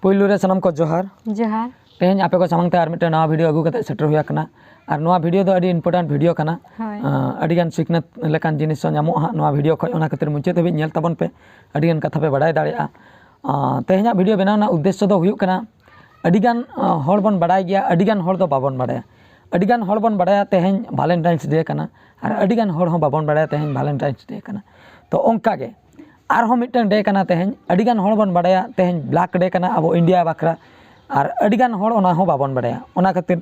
पुइलू रे सनम को जोहार जोहार तेहन आपे को सामंगते आर मिटे नवा वीडियो अगु कते सेटर हुया कना और नवा वीडियो दो अडी इम्पोर्टेंट वीडियो कना अडी गान सिखनत लेकान जिनिस नामो हा नवा वीडियो खय ओना खातिर मुचे तबे नेल तबन पे अडी गान कथा पे बडाय दाड़िया तेहना वीडियो बनावना उद्देश्य दो हुयुक कना अडी गान हर बन बडाय गया अडी गान हर दो बाबन बडाया अडी गान हर बन बडाया तेहन वैलेंटाइन्स डे कना और अडी गान हर हो बाबन बडाया तेहन वैलेंटाइन्स डे कना तो ओंका गे आरहों मिटन डे कना तेहन अडिगान हर बन बडाया तेहन ब्लैक डे कना अब इंडिया बाखरा और अडिगान हर ओना हो बाबन बडाया ओना खातिर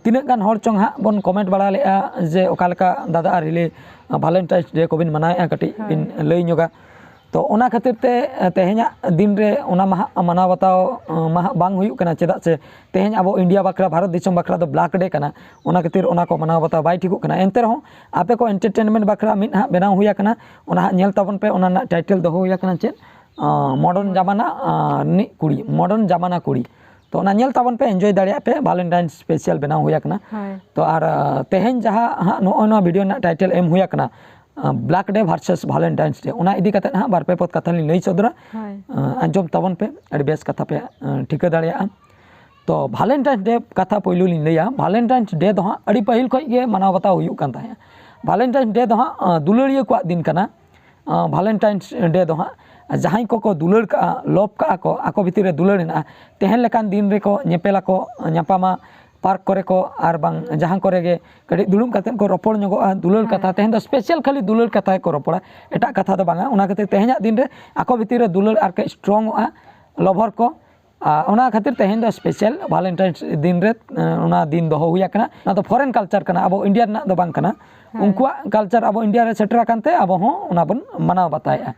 तीना गान हर चोंग हा बन कमेंट बड़ा लेआ जे ओकालका दादा आर हिले वैलेंटाइन्स डे को बिन मनाया कटी बिन लई ñoगा तो ओना खातिर ते तेहना दिन रे ओना मनाव बताओ महा बांग हुयुक कना चेदा से तेहन अब इंडिया बाखरा भारत दिसम बाखरा दो ब्लैक डे कना ओना खातिर ओना को मनाव बताओ बाय ठिकुक कना एंते रहो आपे को एंटरटेनमेंट बाखरा मिन हा बेनाव हुया कना ओना नेल ताबन पे ओना टाइटल दो हुया कना चे मॉडर्न जमाना नि कुड़ी मॉडर्न जमाना कुड़ी तो ओना नेल ताबन पे एंजॉय दाड़िया पे वैलेंटाइन स्पेशल बेनाव हुया कना तो आर तेहन जहा हा नो वीडियो ना टाइटल एम हुया कना black day versus Valentine's day ओना इदी कते हाँ बार पे पद कथा लई सदरा आंजम तबन पे अड़ी बेस कथा पे ठिका दाड़िया तो वैलेंटाइन्स डे कथा पहिलू लिन लैया वैलेंटाइन्स डे दो हाँ अड़ी पहिल खय गे मनाव बताव हुयुक कान ताहे वैलेंटाइन्स डे दो हाँ दुलड़िया को दिन कना वैलेंटाइन्स डे दो हाँ जहां को दुलड़ का लोभ का को आको भितर रे दुलड़ हेना तेहन लेकान दिन रे को ñepela को ñapama पार्क करे को आर बांग जहां करे गे कड़ी दुलुम कते को रोपड़ ñगोआ दुलड़ कथा तेहन दो स्पेशल खाली दुलड़ कथा को रोपड़ा एटा कथा दो बांगा ओना खातिर तेहना दिन रे आको भितर रे दुलड़ आर के स्ट्रांग आ लवर को ओना खातिर तेहन दो स्पेशल वैलेंटाइन्स दिन रे ओना दिन दो हुया कना ना तो फॉरेन कल्चर कना अब इंडिया ना दो बांग कना उनकुआ कल्चर अब इंडिया रे सेटरा कानते अब हो ओना बन मनाव बताया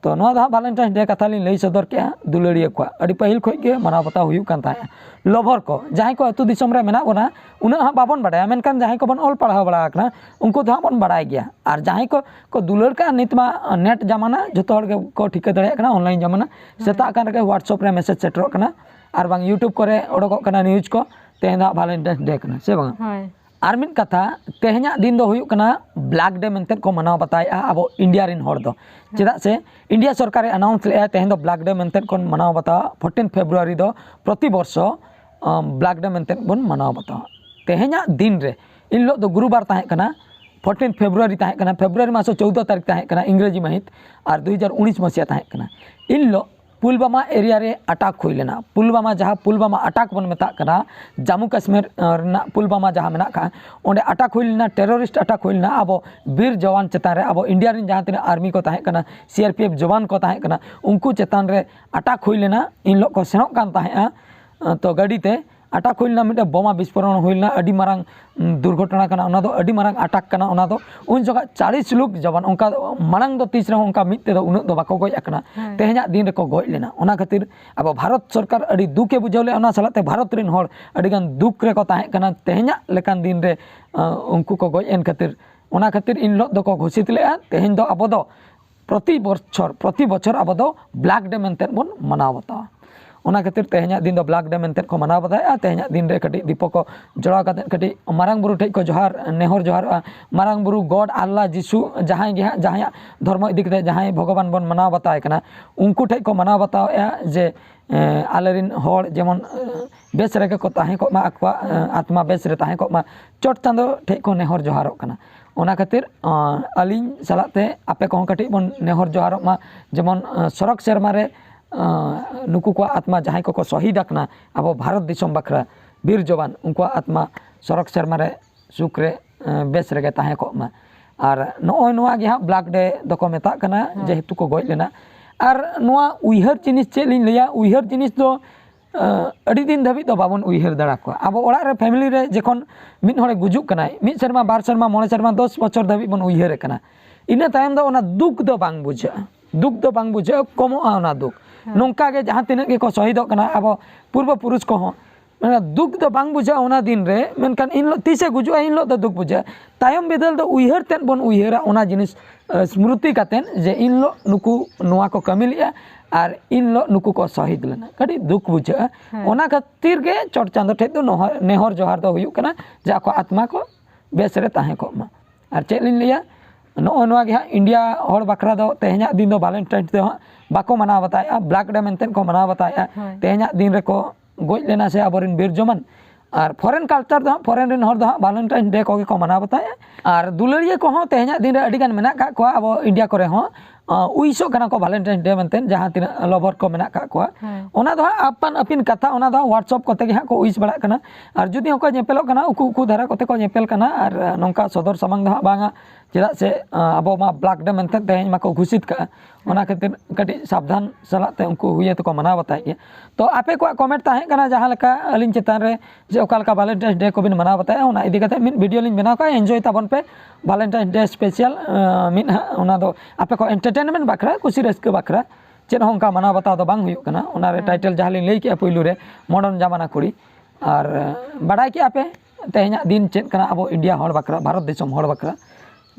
तो नवा दा वैलेंटाइन्स डे कथा लिन लई सदर के दुलड़िया को अड़ी पहिल खय गे मनाव बताव हुयुक कान ताया लवर को जहां को अतु दिसम रे मेना बना उना हा बाबन बडाया मेनकान जहां को बन ऑल पढ़ाव बड़ा कना उनको तो बन बडाय गया और जहां को दुलड़ का नितमा नेट जमाना जतो हर को ठिका दाड़िया कना ऑनलाइन जमाना सेता कान रे व्हाट्सएप रे मैसेज सेटरो कना और बांग यूट्यूब करे ओडको कना न्यूज को तेहना वैलेंटाइन्स डे कना से बांग आर मिन कथा तेहना दिन दो हुयुक कना ब्लैक डे मेनते को मनाव बताया अब इंडिया रिन हर दो चेदा से इंडिया सरकार अनाउंस ले तेहन दो ब्लैक डे मेनते को मनाव बता 14 फेब्रुआरी दो प्रति वर्ष ब्लैक डे मेनते बन मनाव बता तेहना दिन रे इन लो दो गुरुवार ताहे कना 14 फेब्रुआरी ताहे कना फेब्रुआरी मास 14 तारीख ताहे कना इंग्रेजी महित और 2019 मसिया ताहे कना इन लो पुलवामा एरिया रे अटैक हुई लेना पुलवामा जहाँ पुलवामा अटैक बन मेता कना जम्मू कश्मीर पुलवामा जहाँ मेना का ओंडे अटैक हुई लेना टेररिस्ट अटैक हुई लेना अब वीर जवान चेतान रे अब इंडिया रिन जहाँ तीना आर्मी को ताहे कना CRPF जवान को ताहे कना उनको चेतान रे अटैक हुई लेना इन लोग को सेनोक कान ताहे तो गाड़ी ते अटैक हुई लेना मिटे बोमा विस्फोरण हुई लेना अडी मारंग दुर्घटना कना ओना दो अडी मारंग अटैक कना ओना दो उन जगह 40 लोग जवान उनका मारंग दो 30 रे उनका मिते दो उन दो बाको गय अकना तेहना दिन रे को गय लेना ओना खातिर अब भारत सरकार अडी दुखे बुझावले ओना सलाते भारत रिन हर अडी गान दुख रे को ताहे कना तेहना लेकान दिन रे उनको को गय एन खातिर ओना खातिर इन लो दो को घोषित लेआ तेहन दो अब दो प्रति बछर अब दो ब्लैक डे मेनते बन मनाव बता ओना खातिर तेहना दिन दो ब्लैक डे मेनते को मनाव बताया तेहना दिन रे कटी दीपो को जड़ा कते कटी मारांग बुरु ठेक को जोहार नेहर जोहार मारांग बुरु गॉड अल्लाह जिसु जहां गे जहां धर्म इदी कते जहां भगवान बन मनाव बताय कना उनको ठेक को मनाव बताया जे आलेरिन हर जेमन बेस रे को ताहे को मा आकवा आत्मा बेस रे ताहे को मा चोट चांदो ठेक को नेहर जोहारो कना ओना खातिर अलिन सलाते आपे को कटी बन नेहर जोहारो मा जेमन सरक शर्मा रे नुकु को आत्मा जहां को शहीद आकना अब भारत दिसम बखरा वीर जवान उनको आत्मा सरक शर्मा रे सुख रे बेस रे ताहे को मा और नोय नोआ गे ब्लैक डे दको मेता कना जेहेतु को गय लेना और नोआ उइहर जिनिस चे लिन लैया उइहर जिनिस दो अड़ी दिन धाबी दो बाबन उइहर दाड़ा को अब ओड़ा रे फैमिली रे जखन मिद हरे गुजुक कनाय मिद शर्मा बार शर्मा मोणे शर्मा 10 बछर धाबी बन उइहर कना इना तायम दो ओना दुख दो बांग बुझा कमो ओना दुख नोंका गे जहां तिना गे को शहीद कना अब पूर्व पुरुष को माने दुख दो बांग बुझा ओना दिन रे मेनकान इन लो तीसे गुजुआ इन लो दो दुख बुझा तायम बेदल दो उइहर तेन बन उइहरा ओना जिनिस स्मृति कातेन जे इन लो नुकु नोआ को कमिलिया और इन लो नुकु को शहीद लेना कड़ी दुख बुझा ओना खातिर गे चोट चांदो ठे दो नेहर जोहार दो हुयु कना जा को आत्मा को बेस रे ताहे को मा और चेक लिन लिया नॉ नवा गे इंडिया हर बकरा दो तेहना दिन दो वैलेंटाइन डे बाको मनाव बताया ब्लैक डे मेंटेन को मनाव बताया तेहना दिन रे को गोज लेना से आबोरिन बीर जमन और फॉरेन कल्चर दो फॉरेन रिन हर दो वैलेंटाइन डे को मनाव बताया और दुलरिया को तेहना दिन रे अडिगान मेना का को अब इंडिया करे हो उइसो कना को वैलेंटाइन डे मेंटेन जहां तीन लवर को मेना का को ओना दो अपन अपिन कथा ओना दो व्हाट्सएप कोते गे को उइस बड़ा कना और जुदी होको नेपेलो कना उकु उकु धारा कोते को नेपेल कना और नोंका सदर सामांग दो बांगा चेदा से अब मा ब्लैक डे मेंटेन तेहन माको घोषित का ओना खातिर कटी सावधान सलाते उनको हुए तो को मना बताइए तो आपे को कमेंट ताहे कना जहां लका अलिन चेतान रे जे ओका लका वैलेंटाइन डे को बिन मना बताया ओना इदी कते मिन वीडियो लिन बना का एन्जॉय ताबन पे वैलेंटाइन डे स्पेशल मिन ओना दो आपे को एंटरटेनमेंट बखरा खुशी रस्के बखरा चेन होंका मना बताओ तो बांग हुयो कना ओना रे टाइटल जहां लिन लई के पुइलु रे मॉडर्न जमाना कुड़ी और बड़ाई के आपे तेहना दिन चेत कना अब इंडिया हर बखरा भारत देशम हर बखरा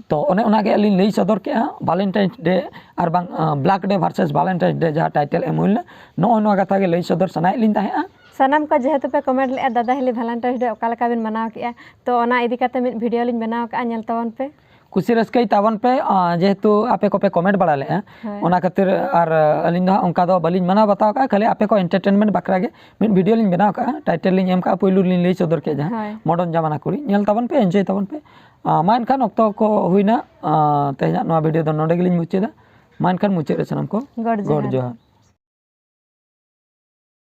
तो ओने ओना के अलिन लई सदर के वैलेंटाइन डे और बांग black day versus Valentine day जहां टाइटल एमुल नो नो कथा के लई सदर सनाय लिन ताहे सानाम को जेहेतु पे कमेंट ले दादा हेली वैलेंटाइन डे ओका लका बिन मनाव के तो ओना इदी कते मिड वीडियो लिन बनाव का नेल तवन पे खुशी रस्कई तावन पे जेहेतु आपे को पे कमेंट बड़ा ले ओना खातिर और अलिन दो उनका दो बलिन मना बताओ का खाली आपे को एंटरटेनमेंट बकरा गे मिड वीडियो लिन बनाव का टाइटल लिन एम का पहिलु लिन लई सदर के जहां मॉडर्न जमाना कुड़ी नेल तावन पे एन्जॉय तावन पे मान खान अक्तो को हुईना तेहना नवा वीडियो दो नोडे गिलिन मुचेदा मान खान मुचे रे सनम को गॉड जोहार।